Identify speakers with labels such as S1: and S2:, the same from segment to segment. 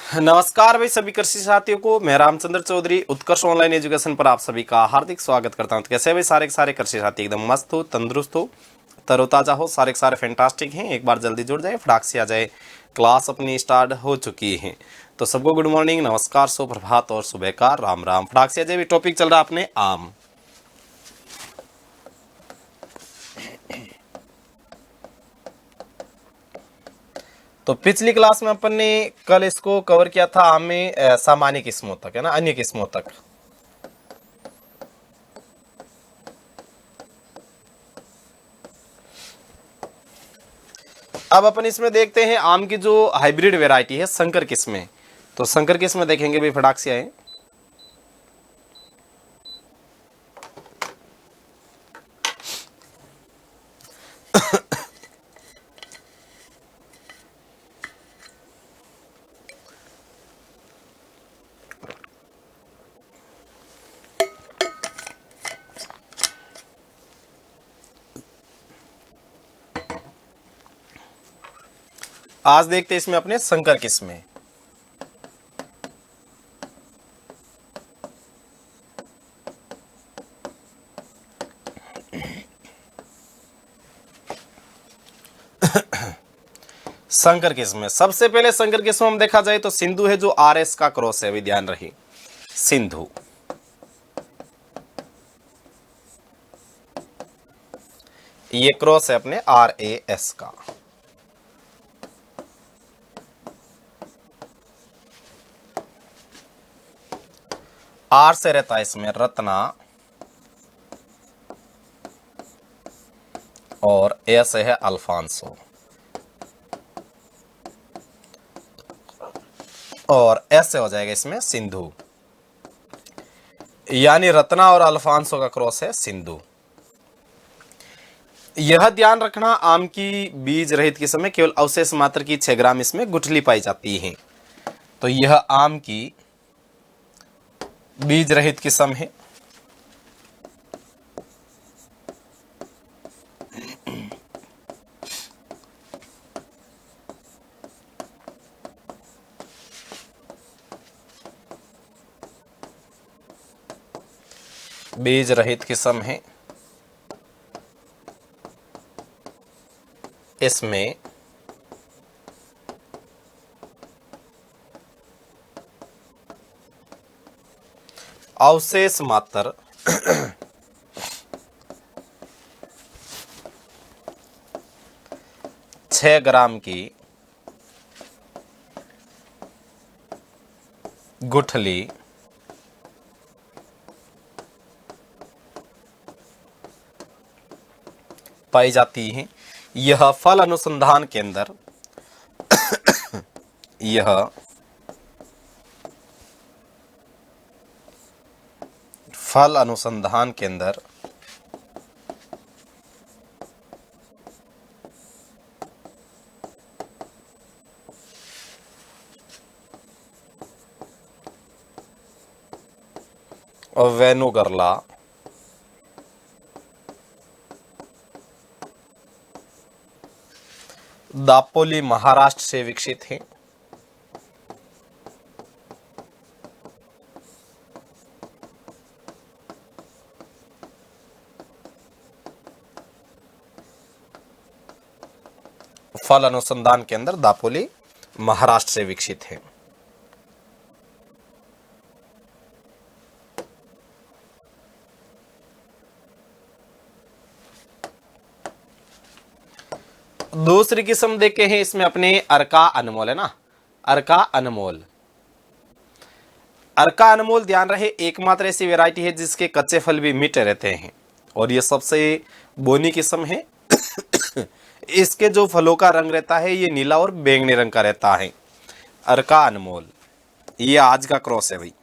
S1: नमस्कार भाई सभी कृषि साथियों को। मैं रामचंद्र चौधरी उत्कर्ष ऑनलाइन एजुकेशन पर आप सभी का हार्दिक स्वागत करता हूं। तो कैसे भाई सारे के सारे कृषि साथी एकदम मस्त हो, तंदुरुस्त हो, तरोताजा हो, सारे के सारे फैंटास्टिक हैं। एक बार जल्दी जुड़ जाए, फटाक से आ जाए। क्लास अपनी स्टार्ट हो चुकी है तो सबको गुड मॉर्निंग, नमस्कार, सुप्रभात और सुबह का राम राम। फटाक से आ जाए। टॉपिक चल रहा अपने आम। तो पिछली क्लास में अपन ने कल इसको कवर किया था आम में सामान्य किस्मों तक, है ना, अन्य किस्मों तक। अब अपन इसमें देखते हैं आम की जो हाइब्रिड वैरायटी है, संकर किस्में। तो संकर किस्में देखेंगे भी, फटाक से आए। आज देखते हैं इसमें अपने संकर किस्में। संकर किस्में सबसे पहले संकर किस्म हम देखा जाए तो सिंधु है, जो आरएस का क्रॉस है, भी ध्यान रहे, सिंधु। ये क्रॉस है अपने RAS का। आर से रहता है इसमें रत्ना और ए से है अल्फांसो, और एस से हो जाएगा इसमें सिंधु। यानी रत्ना और अल्फांसो का क्रॉस है सिंधु। यह ध्यान रखना, आम की बीज रहित किस्म में केवल अवशेष मात्र की 6 ग्राम इसमें गुठली पाई जाती है। तो यह आम की बीज रहित किस्म है। बीज रहित किस्म है। इसमें अवशेष मात्र 6 ग्राम की गुठली पाई जाती है। यह फल अनुसंधान केंद्र यह फल अनुसंधान केंद्र और वेनुगर्ला दापोली महाराष्ट्र से विकसित है। फल अनुसंधान केंद्र दापोली महाराष्ट्र से विकसित है। दूसरी किस्म देखे हैं इसमें अपने अर्का अनमोल, है ना, अर्का अनमोल। अर्का अनमोल ध्यान रहे, एकमात्र ऐसी वैरायटी है जिसके कच्चे फल भी मीठे रहते हैं और ये सबसे बोनी किस्म है। इसके जो फलों का रंग रहता है ये नीला और बैंगनी रंग का रहता है। अर्का अनमोल ये आज का क्रॉस है भाई।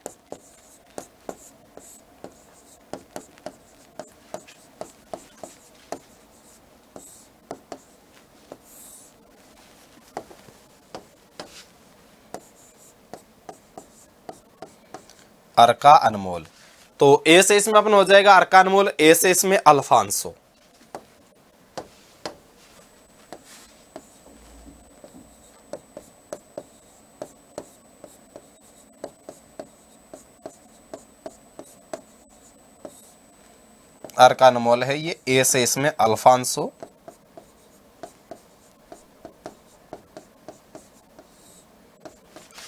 S1: अर्का अनमोल। तो ए से इसमें अपन हो जाएगा अर्का अनमोल, ए से इसमें अल्फांसो। आर का अनमोल है ये, ए से इसमें अल्फांसो,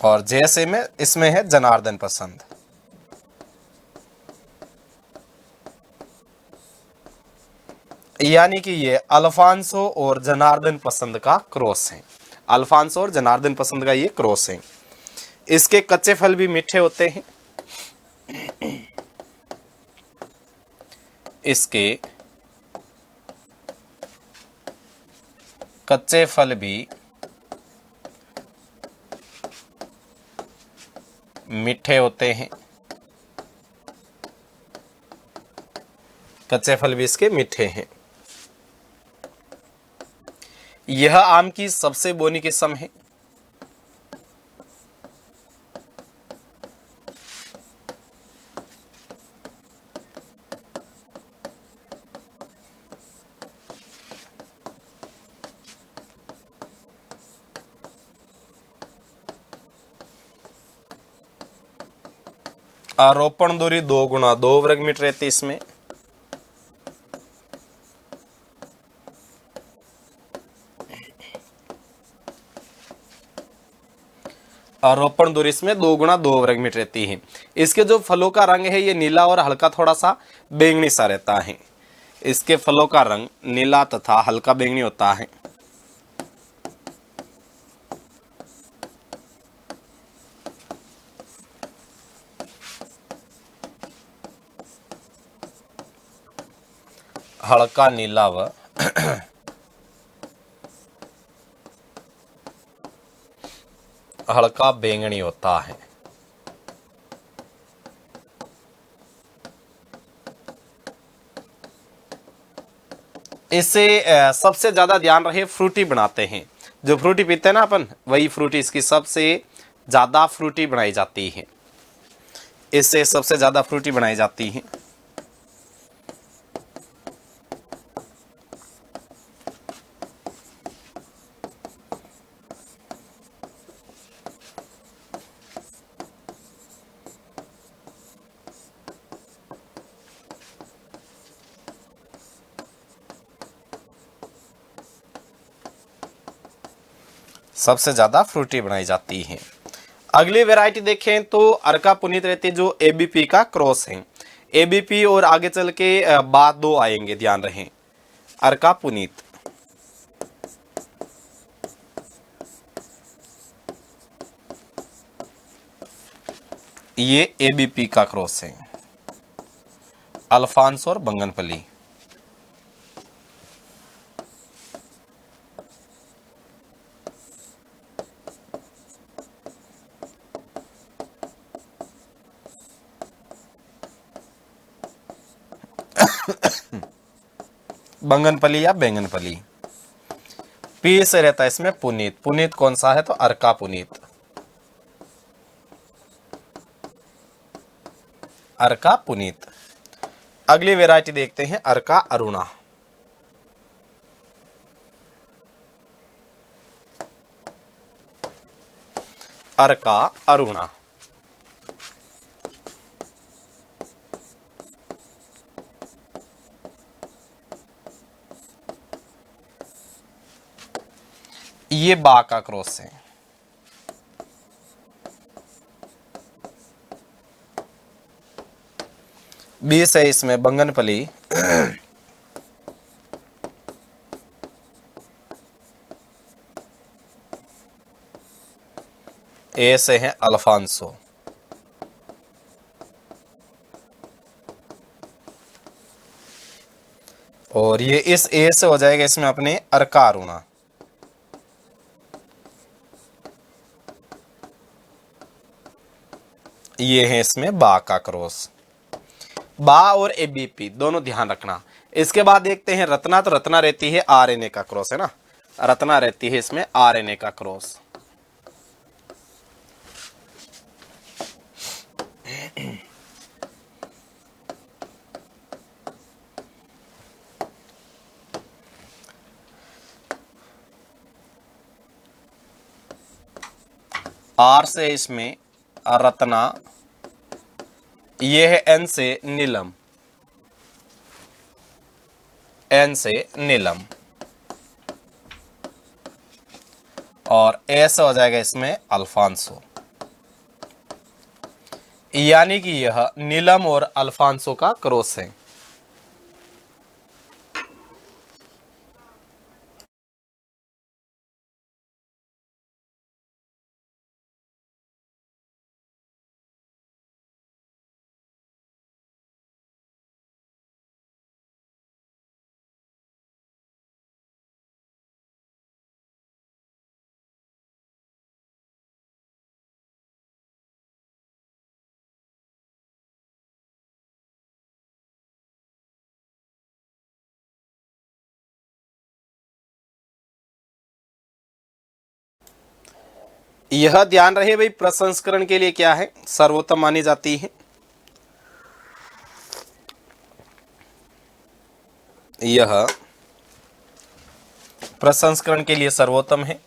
S1: और जे से में इसमें है जनार्दन पसंद। यानी कि ये अल्फांसो और जनार्दन पसंद का क्रॉस है। अल्फांसो और जनार्दन पसंद का ये क्रॉस है। इसके कच्चे फल भी मीठे होते हैं। इसके कच्चे फल भी मीठे होते हैं। कच्चे फल भी इसके मीठे हैं। यह आम की सबसे बोनी किस्म है। आरोपण दूरी 2 गुना 2 वर्ग मीटर रहती है इसमें। आरोपण दूरी इसमें 2 गुना 2 वर्ग मीटर रहती है। इसके जो फलों का रंग है ये नीला और हल्का थोड़ा सा बैंगनी सा रहता है। इसके फलों का रंग नीला तथा हल्का बैंगनी होता है। हल्का नीला व हल्का बैंगनी होता है। इससे सबसे ज्यादा ध्यान रहे फ्रूटी बनाते हैं। जो फ्रूटी पीते हैं ना अपन, वही फ्रूटी इसकी सबसे ज्यादा फ्रूटी बनाई जाती है। इससे सबसे ज्यादा फ्रूटी बनाई जाती है। सबसे ज्यादा फ्रूटी बनाई जाती है। अगली वैरायटी देखें तो अर्का पुनीत रहती, जो एबीपी का क्रॉस है। एबीपी और आगे चल के बाद 2 आएंगे, ध्यान रखें। अर्का पुनीत, ये एबीपी का क्रॉस है। अल्फांसो और बंगनपली। बंगनपली या बैंगनपली। पी से रहता है इसमें पुनीत। पुनीत कौन सा है? तो अर्का पुनीत। अर्का पुनीत। अगली वैरायटी देखते हैं, अर्का अरुणा। अर्का अरुणा। ये बा का क्रॉस है। बी से इसमें बंगनपली। ए से है अल्फांसो। और ये इस ए से हो जाएगा इसमें अपने अर्का अरुणा। ये है इसमें बा का क्रॉस। बा और एबीपी दोनों ध्यान रखना। इसके बाद देखते हैं रत्ना। तो रत्ना रहती है आरएनए का क्रॉस, है ना। रत्ना रहती है इसमें आरएनए का क्रॉस। आर से इसमें रत्ना। ये है एन से नीलम। एन से नीलम, और ए से हो जाएगा इसमें अल्फांसो। यानी कि यह नीलम और अल्फांसो का क्रॉस है। यह ध्यान रहे भाई, प्रसंस्करण के लिए क्या है, सर्वोत्तम मानी जाती है। यह प्रसंस्करण के लिए सर्वोत्तम है।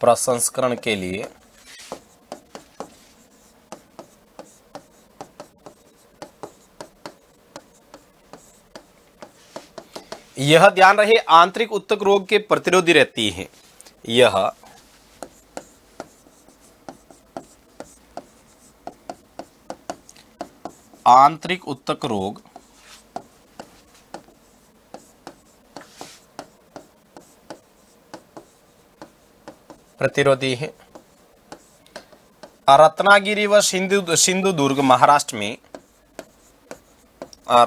S1: प्रसंस्करण के लिए यह ध्यान रहे आंतरिक उत्तक रोग के प्रतिरोधी रहती है। यह आंतरिक उत्तक रोग प्रतिरोधी है। रत्नागिरी व सिंधु दुर्ग महाराष्ट्र में,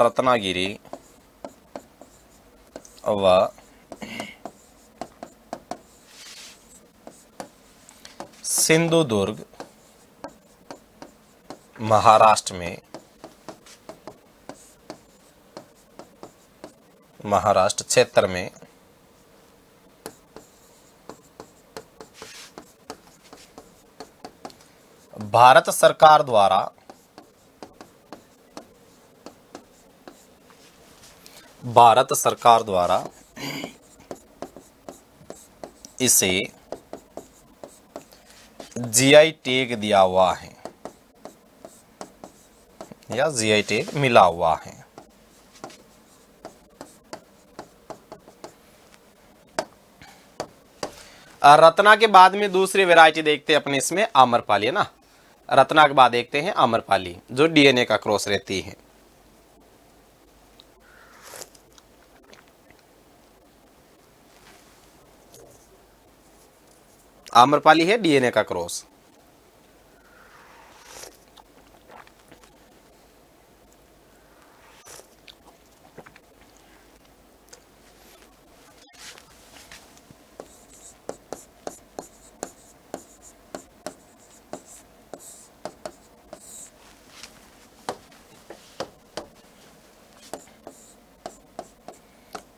S1: रत्नागिरी व सिंधुदुर्ग महाराष्ट्र में, महाराष्ट्र क्षेत्र में भारत सरकार द्वारा इसे जीआई टैग दिया हुआ है या जीआई टैग मिला हुआ है। रत्ना के बाद में दूसरी वैरायटी देखते हैं अपने, इसमें आम्रपाली है ना। रत्ना के बाद देखते हैं आम्रपाली, जो डीएनए का क्रॉस रहती है। आम्रपाली है डीएनए का क्रॉस।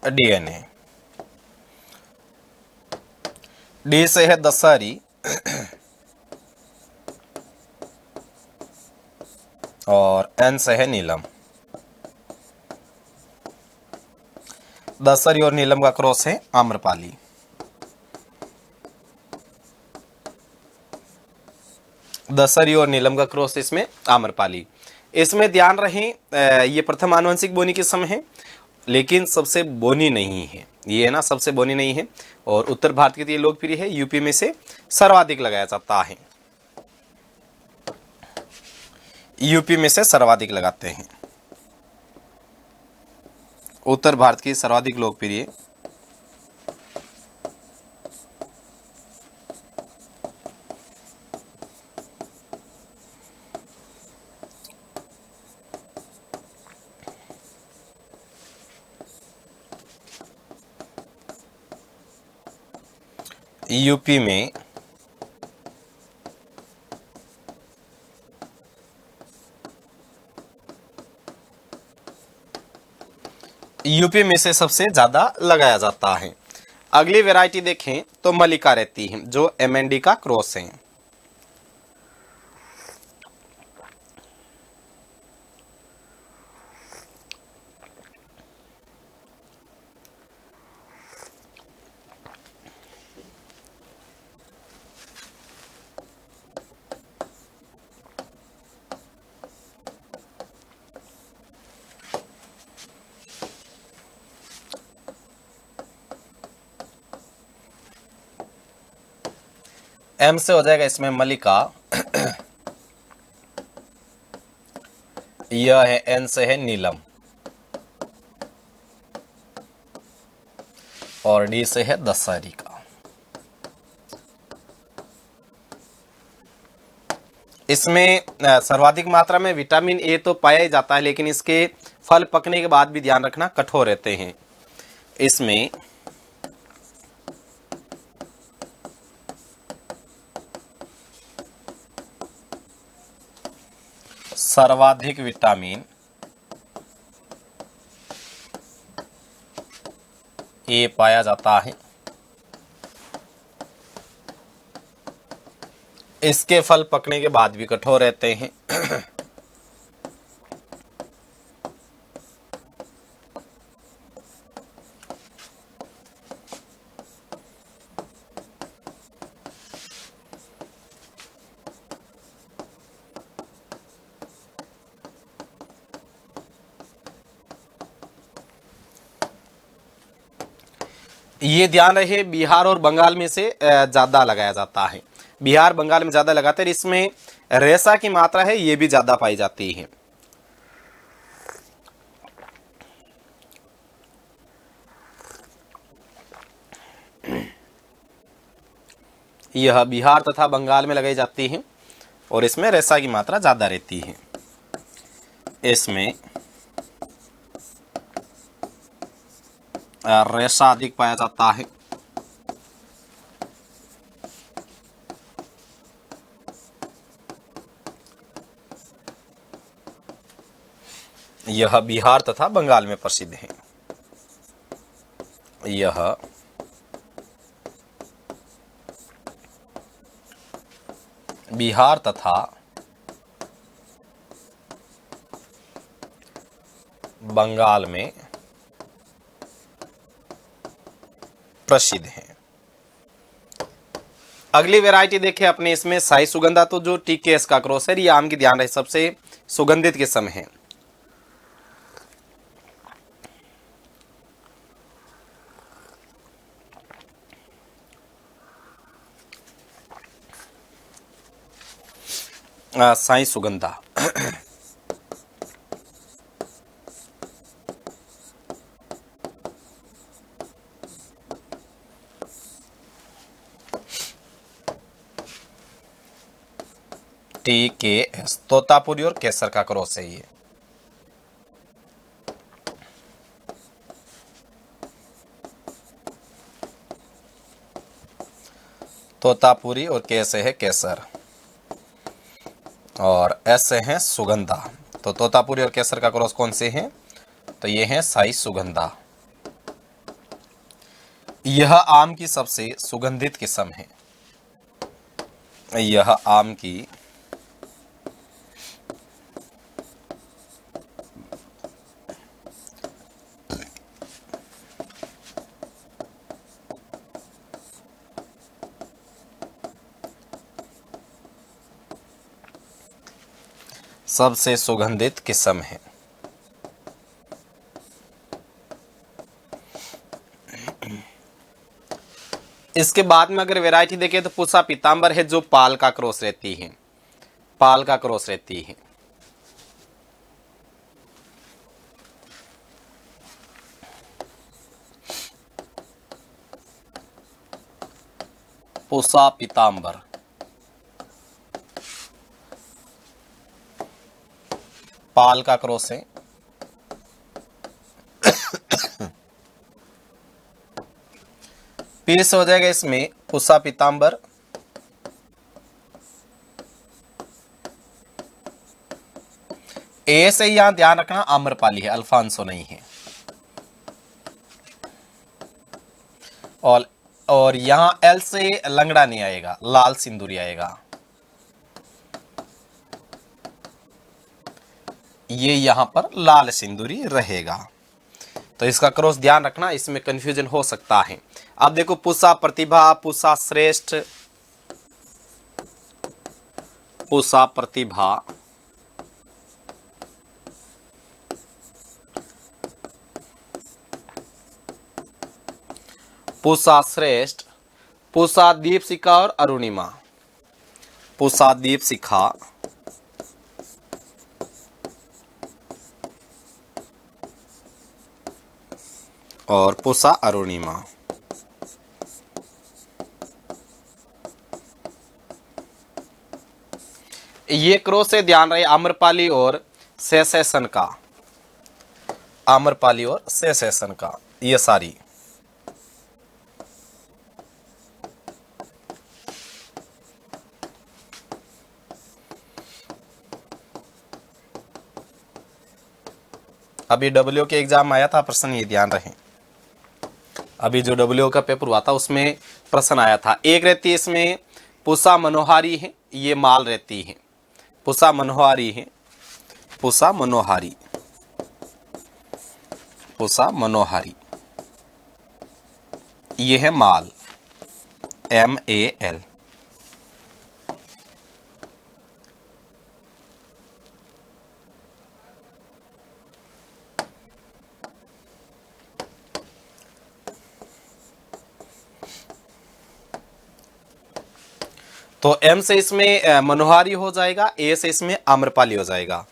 S1: डीएनए डी से है दशहरी और एन से है नीलम। दशहरी और नीलम का क्रॉस है आम्रपाली। दशहरी और नीलम का क्रॉस इसमें आम्रपाली। इसमें ध्यान रहे ये प्रथम आनुवंशिक बोनी किस्म है, लेकिन सबसे बोनी नहीं है ये, है ना, सबसे बोनी नहीं है। और उत्तर भारत के लिए लोकप्रिय है, यूपी में से सर्वाधिक लगाया जाता है, यूपी में से सर्वाधिक लगाते हैं। उत्तर भारत की सर्वाधिक लोकप्रिय यूपी में से सबसे ज्यादा लगाया जाता है। अगली वैरायटी देखें तो मलिका रहती है, जो एमएनडी का क्रॉस है। एम से हो जाएगा इसमें मलिका, यह है एन से है नीलम, और डी से है दशहरिका। इसमें सर्वाधिक मात्रा में विटामिन ए तो पाया ही जाता है, लेकिन इसके फल पकने के बाद भी ध्यान रखना कठोर रहते हैं। इसमें सर्वाधिक विटामिन ए पाया जाता है। इसके फल पकने के बाद भी कठोर रहते हैं। ये ध्यान रहे, बिहार और बंगाल में से ज्यादा लगाया जाता है। बिहार बंगाल में ज्यादा लगाते हैं। इसमें रेशा की मात्रा है, ये भी ज्यादा पाई जाती है। यह बिहार तथा बंगाल में लगाई जाती है और इसमें रेशा की मात्रा ज्यादा रहती है। इसमें रेशा अधिक पाया जाता है। यह बिहार तथा बंगाल में प्रसिद्ध है। यह बिहार तथा बंगाल में प्रसिद्ध है। अगली वैरायटी देखें अपने, इसमें शाही सुगंधा, तो जो टीकेएस का क्रॉस है, ये आम की ध्यान रहे सबसे सुगंधित किस्म है। शाही सुगंधा। टीकेएस तोतापुरी और केसर का क्रॉस है ये। तोतापुरी और के से है केसर और एस से है सुगंधा। तो तोतापुरी और केसर का क्रॉस कौन से हैं? तो ये है शाही सुगंधा। यह आम की सबसे सुगंधित किस्म है। यह आम की सबसे सुगंधित किस्म है। इसके बाद में अगर वैरायटी देखें तो पूसा पीतांबर है, जो पाल का क्रॉस रहती है। पाल का क्रॉस रहती है। पूसा पीतांबर पाल का क्रॉस है। पीस हो जाएगा इसमें पूसा पीतांबर, ए से यहां ध्यान रखना आम्रपाली है, अल्फांसो नहीं है। और यहां एल से लंगड़ा नहीं आएगा, लाल सिंदूरी आएगा। ये यहां पर लाल सिंदूरी रहेगा। तो इसका क्रॉस ध्यान रखना, इसमें कंफ्यूजन हो सकता है। अब देखो पूसा प्रतिभा, पूसा श्रेष्ठ, पूसा प्रतिभा, पूसा श्रेष्ठ, पूसा दीपशिखा और अरुणिमा। पूसा दीप शिखा, और पूसा अरुणिमा। ये क्रॉस से ध्यान रहे आम्रपाली और सेसेसन का, आम्रपाली और सेसेसन का, ये सारी। अभी डब्ल्यू के एग्जाम आया था प्रश्न, ये ध्यान रहे। अभी जो डब्ल्यू का पेपर हुआ था उसमें प्रश्न आया था। एक रहती है इसमें पूसा मनोहारी है, ये माल रहती है। पूसा मनोहारी है, पूसा मनोहारी, पूसा मनोहारी, ये है माल, MAL। तो M से इसमें मनोहारी हो जाएगा, A से इसमें आम्रपाली हो जाएगा।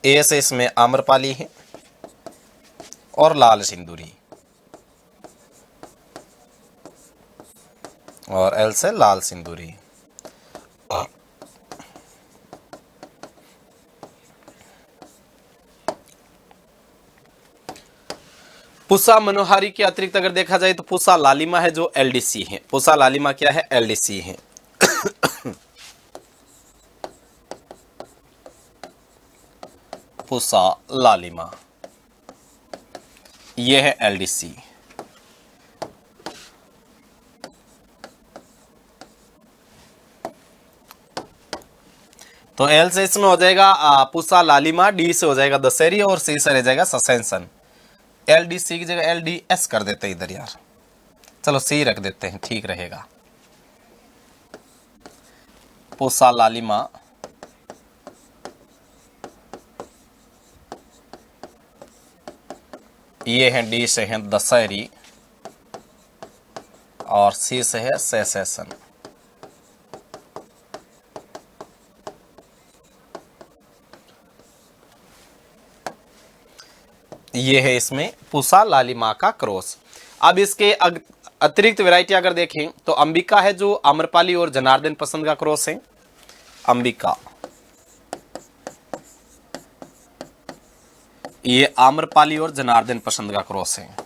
S1: A से इसमें आम्रपाली है और लाल सिंदूरी, और L से लाल सिंदूरी। पूसा मनोहारी के अतिरिक्त अगर देखा जाए तो पूसा लालिमा है जो LDC है। पूसा लालिमा क्या है? LDC है। पूसा लालिमा, ये है LDC। तो L से इसमें हो जाएगा पूसा लालिमा, D से हो जाएगा दशहरी, और C से रह जाएगा ससेंसन। LDC की जगह LDS कर देते हैं इधर यार, चलो C रख देते हैं, ठीक रहेगा। पूसा लालिमा, ये है D से है दशहरी, और C से है सेसेसन। ये है इसमें पूसा लालिमा का क्रॉस। अब इसके अतिरिक्त वैरायटी अगर देखें तो अंबिका है जो आम्रपाली और जनार्दन पसंद का क्रॉस है। अंबिका, ये आम्रपाली और जनार्दन पसंद का क्रॉस है।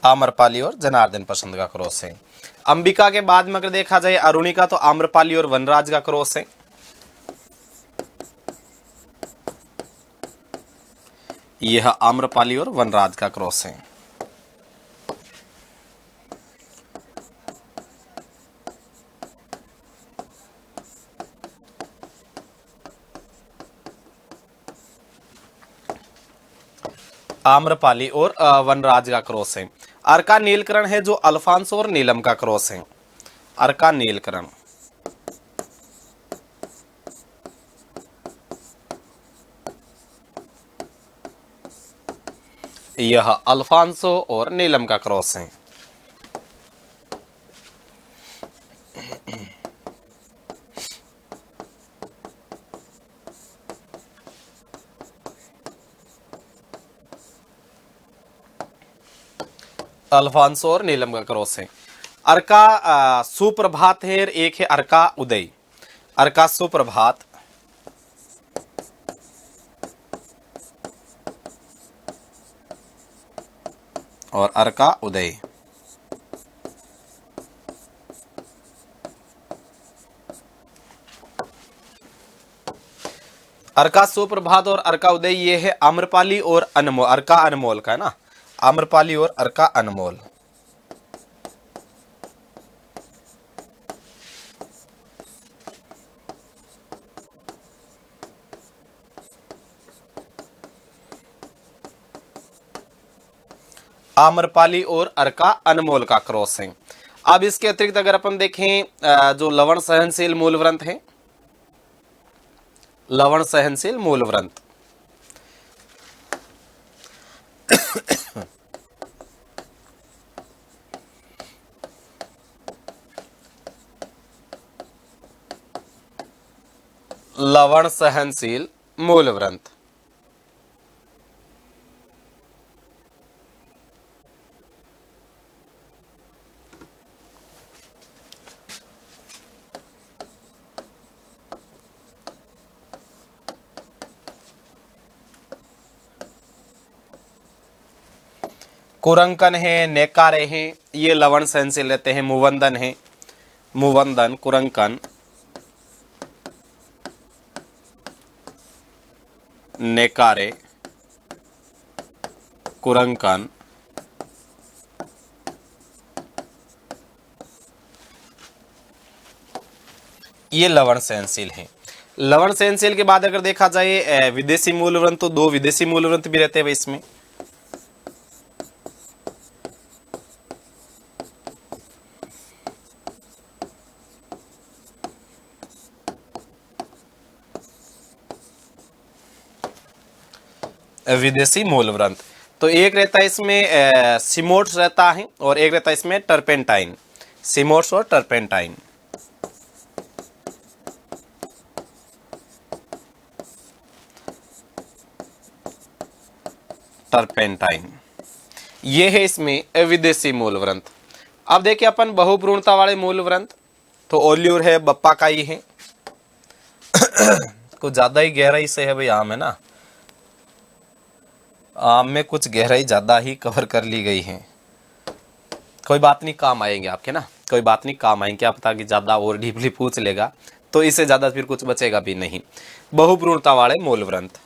S1: आम्रपाली और जनार्दन पसंद का क्रॉस है। अंबिका के बाद में अगर देखा जाए अरुणिका, तो आम्रपाली और वनराज का क्रॉस है। यह आम्रपाली और वनराज का क्रॉस है। आम्रपाली और वनराज का क्रॉस है। अर्का नीलकरण है जो अल्फांसो और नीलम का क्रॉस है। अर्का नीलकरण, यह अल्फांसो और नीलम का क्रॉस है। अल्फांसो और नीलम का क्रॉस है। अर्का सुप्रभात है, एक है अर्का उदय। अर्का सुप्रभात, और अर्का उदय। अर्का सुप्रभात और अर्का उदय, ये है आम्रपाली और अनमोल, अर्का अनमोल का है ना, आम्रपाली और अर्का अनमोल। आम्रपाली और अर्का अनमोल का क्रॉस है। अब इसके अतिरिक्त अगर अपन देखें जो लवण सहनशील मूलव्रंत है, लवण सहनशील मूलव्रंत, लवण सहनशील मूलव्रंत, कुरंकन है, नेकारे हैं, ये लवण सहनशील रहते हैं। मुवंदन है, मुवंदन, कुरंकन, नेकारे, कुरंकन, ये लवण सहनशील हैं। लवण सहनशील के बाद अगर देखा जाए विदेशी मूलव्रंत, तो 2 विदेशी मूलव्रंत भी रहते हैं इसमें। विदेशी मूलव्रंत तो एक रहता है इसमें सिमोट्स रहता है और एक रहता है इसमें टर्पेंटाइन, सिमोट्स और टर्पेंटाइन। टर्पेंटाइन ये है इसमें विदेशी मूलव्रंत। अब देखिए अपन बहुभ्रूणता वाले मूलव्रंत, तो ओल्यूर है, बप्पाकाई है। कुछ ज्यादा ही गहराई से है भाई आम, है ना, आम में कुछ गहराई ज्यादा ही कवर कर ली गई है। कोई बात नहीं, काम आएंगे आपके ना, कोई बात नहीं, काम आएंगे। क्या पता कि ज्यादा और डीपली पूछ लेगा तो इससे ज्यादा फिर कुछ बचेगा भी नहीं। बहुभ्रूणता वाले मूलव्रंत,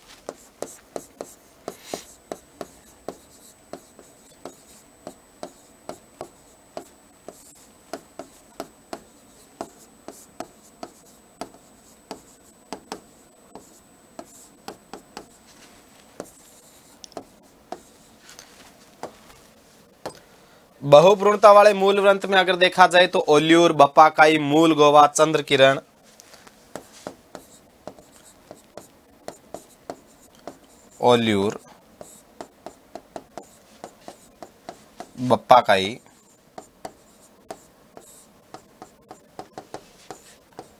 S1: बहुभ्रूणता वाले मूलव्रंत में अगर देखा जाए तो ओल्यूर, बप्पाकाई, मूल गोवा, चंद्र किरण, ओल्यूर, बप्पाकाई,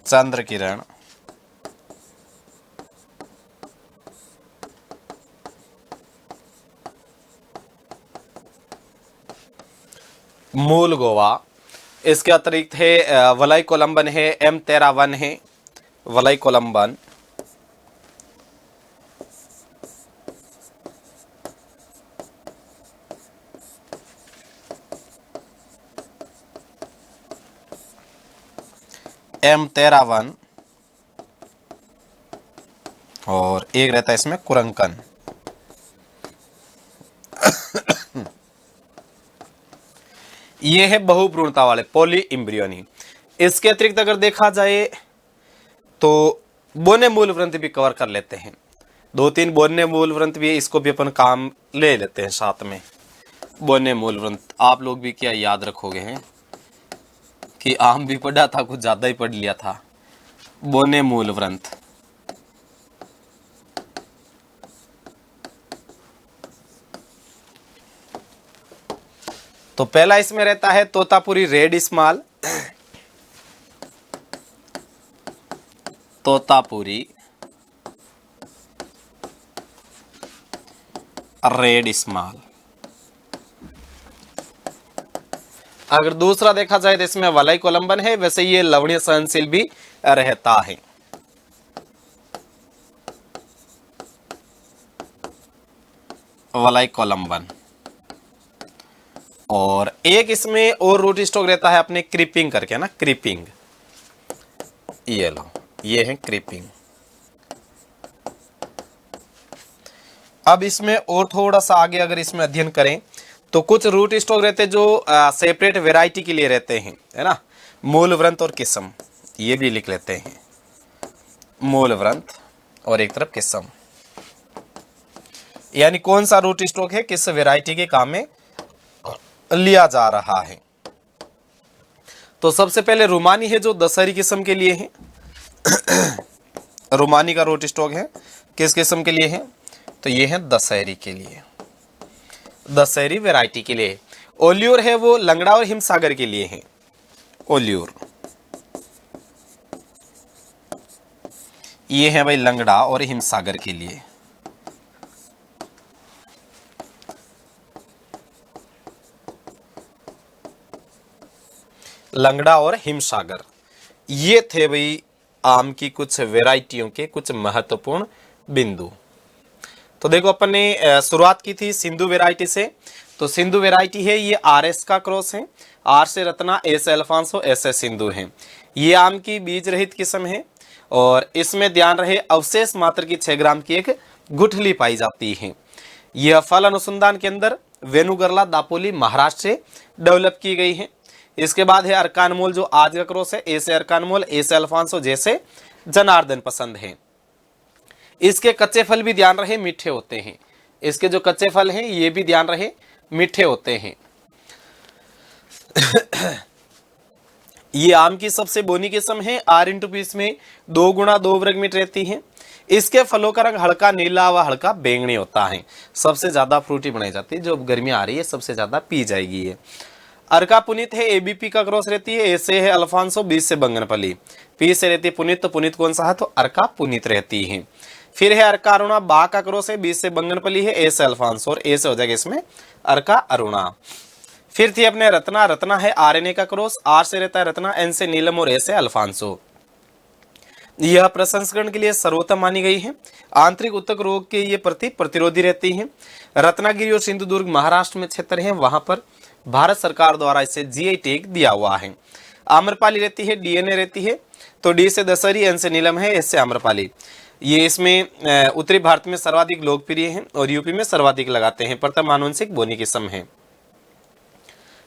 S1: चंद्र किरण, मूल गोवा। इसके अतिरिक्त है वलाई कोलंबन है, M13 है, वलाई कोलंबन, M13 और एक रहता है इसमें कुरंकन। ये है बहुभ्रूणता वाले पॉली इम्ब्रियोनी। इसके अतिरिक्त अगर देखा जाए तो बोने मूलव्रंत भी कवर कर लेते हैं, 2-3 बोने मूलव्रंत भी, इसको भी अपन काम ले लेते हैं साथ में। बोने मूलव्रंत आप लोग भी क्या याद रखोगे हैं कि आम भी पढ़ा था, कुछ ज्यादा ही पढ़ लिया था। बोने मूलव्रंत, तो पहला इसमें रहता है Totapuri red small, Totapuri red small. अगर दूसरा देखा जाए तो इसमें वलाई कोलंबन है, वैसे ये लवणीय सहनशील भी रहता है। वलाई कोलंबन, और एक इसमें और रूट स्टॉक रहता है अपने क्रीपिंग करके ना, क्रीपिंग, ये लो, ये है क्रीपिंग। अब इसमें और थोड़ा सा आगे अगर इसमें अध्ययन करें तो कुछ रूट स्टॉक रहते जो सेपरेट वैरायटी के लिए रहते हैं, है ना, मूलव्रंत और किस्म, ये भी लिख लेते हैं, मूलव्रंत और एक तरफ किस्म। यानी कौन सा रूट स्टॉक है किस वैरायटी के काम में लिया जा रहा है। तो सबसे पहले रोमानी है जो दशहरी किस्म के लिए है। रोमानी का रोट स्टॉक है किस किस्म के लिए है? तो ये है दशहरी के लिए, दशहरी वैरायटी के लिए। ओल्यूर है वो लंगड़ा और हिमसागर के लिए है। ओल्यूर ये है भाई लंगड़ा और हिमसागर के लिए। लंगड़ा और हिमसागर ये थे भाई आम की कुछ वैरायटियों के कुछ महत्वपूर्ण बिंदु। तो देखो अपन ने शुरुआत की थी सिंधु वैरायटी से। तो सिंधु वैरायटी है ये आरएस का क्रॉस है। आर से रत्ना, ए से अल्फांसो, एस से सिंधु है। ये आम की बीज रहित किस्म है और इसमें ध्यान रहे अवशेष मात्र की 6 ग्राम की एक गुठली पाई जाती है। यह फल अनुसंधान के अंदर वेणुगरला, दापोली, महाराष्ट्र से डेवलप की गई है। इसके बाद है अरकानमोल जो आज का क्रॉस है। ए से अरकानमोल, ए से अल्फांसो, जैसे जनार्दन पसंद है। इसके कच्चे फल भी ध्यान रहे मीठे होते हैं। इसके जो कच्चे फल हैं ये भी ध्यान रहे मीठे होते हैं। ये आम की सबसे बोनी किस्म है। आर इंटू पीस में 2 गुणा 2 वर्ग मीटर रहती है। इसके फलों का रंग हल्का नीला व हल्का बैंगनी होता है। सबसे ज्यादा फ्रूटी बनाई जाती है, जो गर्मी आ रही है सबसे ज्यादा पी जाएगी ये। अर्का पुनीत है, एबीपी का क्रॉस रहती है। ए से है अल्फांसो, बी से बंगनपली, पी से रहती है पुनीत। तो पुनीत कौन सा है? तो अर्का पुनीत रहती है। फिर है अर्का अरुणा, बा का क्रॉस है, बी से बंगनपली है, ए से अल्फांसो और ए से हो जाएगा इसमें अर्का अरुणा। फिर थी अपने रत्ना, रत्ना है आरएनए का क्रॉस। आर से रहता है रत्ना, एन से नीलम और ए से अल्फांसो। यह प्रसंस्करण के लिए सर्वोत्तम मानी गई है। आंतरिक उत्तक रोग के ये प्रति प्रतिरोधी रहती है। रत्नागिरी और सिंधुदुर्ग महाराष्ट्र में क्षेत्र है, वहां पर भारत सरकार द्वारा इसे जीआई टैग दिया हुआ है। आम्रपाली रहती है, डीएनए रहती है। तो डी से दशहरी, एन से नीलम है, एस से आम्रपाली। ये इसमें उत्तरी भारत में सर्वाधिक लोकप्रिय है और यूपी में सर्वाधिक लगाते हैं। प्रथम आनुवंशिक बोनी किस्म है।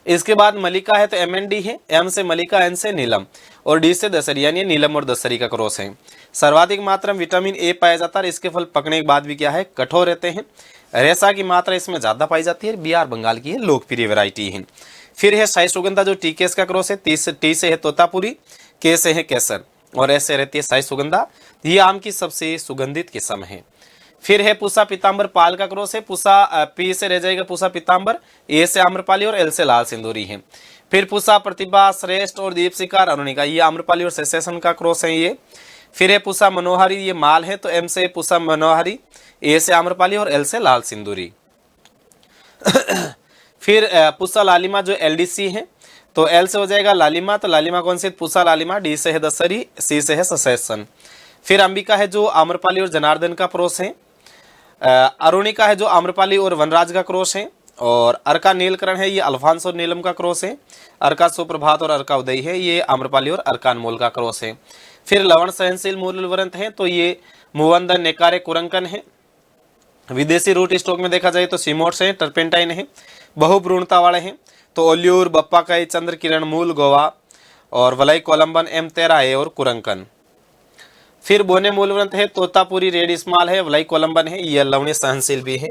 S1: इसके बाद मलिका है तो एमएनडी है। एम से मलिका, एन से नीलम और डी से दशहरी, यानी नीलम और दशहरी का क्रॉस है। सर्वाधिक मात्रा में विटामिन ए पाया जाता है। इसके फल पकने के बाद भी क्या है? कठोर रहते हैं। रेशा की मात्रा इसमें ज्यादा पाई जाती है। बिहार बंगाल की लोकप्रिय वैरायटी है। फिर है साई सुगंधा जो टीकेस का क्रॉस है। टी से है तोतापुरी, के से है केसर और ऐसे रहती है साई सुगंधा। ये आम की सबसे सुगंधित किस्म है। फिर है पूसा पीताम्बर, पाल का क्रॉस है। पूसा पी से रह जाएगा पूसा पीताम्बर, ए से आम्रपाली और एल से लाल सिंदूरी है। फिर पूसा प्रतिभा, श्रेष्ठ और दीप शिकार, अरुणिका, ये आम्रपाली और सेसेशन का क्रॉस है ये। फिर है पूसा मनोहरी, ये माल है तो एम से पूसा मनोहरी, ए से आम्रपाली और एल से लाल सिंदूरी। फिर पूसा लालिमा जो एलडीसी है तो एल से हो जाएगा लालिमा, तो लालिमा कौन सी? पूसा लालिमा। डी से है दशहरी, सी से है ससेशन। फिर अंबिका है जो आम्रपाली और जनार्दन का क्रॉस है। अरुणिका है जो आम्रपाली और वनराज का क्रॉस है। और अर्का नीलकरण है, ये अल्फांस और नीलम का क्रॉस है। अर्का सुप्रभात और अर्का उदय है, ये आम्रपाली और अर्कानमोल का क्रॉस है। फिर लवण सहनशील मूलवंत है तो ये मुवंदन, नेकारे, कुरंकन है। विदेशी रूट स्टॉक में देखा जाए तो सिमोट्स है, टर्पेंटाइन है, बहुभ्रूणता वाले हैं तो ओल्यूर, बप्पाकाई, चंद्र किरण, मूल, गोवा और वलाई कोलंबन, M13 है और कुरंकन। फिर बोने मूलवंत है, तोतापुरी, रेड स्मॉल है, वलाई कोलंबन है, यह लवणीय सहनशील भी है।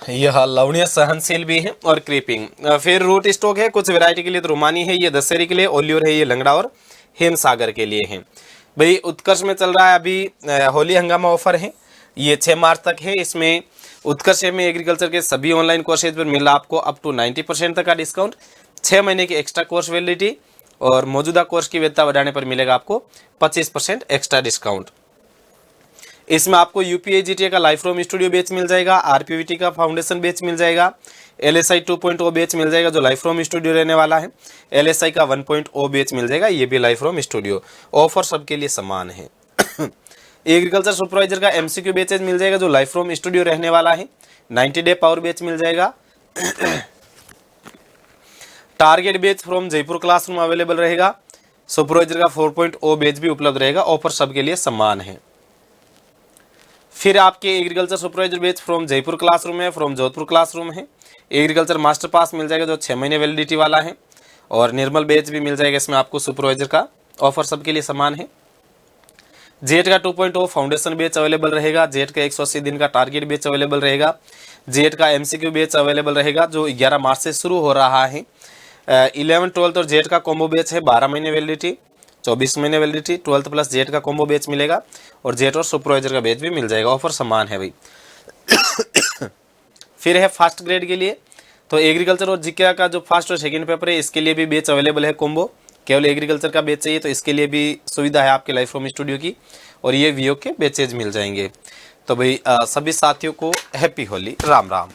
S1: यह लवणीय सहनशील भी है और क्रीपिंग। फिर रूट स्टॉक है कुछ वैरायटी के लिए तो रोमानी है, ये दशहरी के लिए, ओल्यूर है ये लंगड़ा और हिमसागर के लिए है। भाई उत्कर्ष में चल रहा है अभी होली हंगामा ऑफर है, ये 6 मार्च तक है। इसमें उत्कर्ष में एग्रीकल्चर के सभी ऑनलाइन कोर्सेज पर मिल रहा आपको अप टू 90% तक का डिस्काउंट, 6 महीने की एक्स्ट्रा कोर्स वैलिडिटी और मौजूदा कोर्स की वैधता बढ़ाने पर मिलेगा आपको 25% एक्स्ट्रा डिस्काउंट। इसमें आपको यूपीएजीटीए का लाइफ रोम स्टूडियो बैच मिल जाएगा, आरपीवीटी का फाउंडेशन बैच मिल जाएगा, एलएसआई 2.0 बैच मिल जाएगा जो लाइफ रोम स्टूडियो रहने वाला है, एलएसआई का 1.0 बैच मिल जाएगा, ये भी लाइफ रोम स्टूडियो। ऑफर सबके लिए समान है। एग्रीकल्चर सुपरवाइजर का एमसीक्यू बैचेज मिल जाएगा जो लाइफ रोम स्टूडियो रहने वाला है, 90 डे पावर बैच मिल जाएगा। Target batch from Jaipur classroom available रहेगा, सुपरवाइजर का 4.0 बैच भी उपलब्ध रहेगा। ऑफर सबके लिए समान है। फिर आपके agriculture supervisor batch from Jaipur classroom है, फ्रॉम जोधपुर क्लासरूम है। एग्रीकल्चर मास्टर पास मिल जाएगा जो 6 महीने वैलिडिटी वाला है और निर्मल बैच भी मिल जाएगा इसमें आपको। सुपरवाइजर का ऑफर सबके लिए समान है। जेट का 2.0 फाउंडेशन बैच अवेलेबल रहेगा। जेट का 180 दिन का टारगेट बैच अवेलेबल रहेगा। जेट का MCQ बैच अवेलेबल रहेगा जो 11 मार्च से शुरू हो रहा है। 11, 12 और जेट का कॉम्बो बैच है। 12 महीने वैलिडिटी, 24 महीने वैलिडिटी, 12 प्लस जेट का कॉम्बो बैच मिलेगा और जेट और सुपरवाइजर का बैच भी मिल जाएगा। ऑफर समान है भाई। फिर है फास्ट ग्रेड के लिए, तो एग्रीकल्चर और जीके का जो फर्स्ट और सेकंड पेपर है इसके लिए भी बैच अवेलेबल है कॉम्बो। केवल एग्रीकल्चर का बैच चाहिए तो इसके लिए भी सुविधा है आपके लाइफ फ्रॉम स्टूडियो की, और ये वीओ के बैचेज मिल जाएंगे। तो भाई सभी साथियों को हैप्पी होली, राम राम।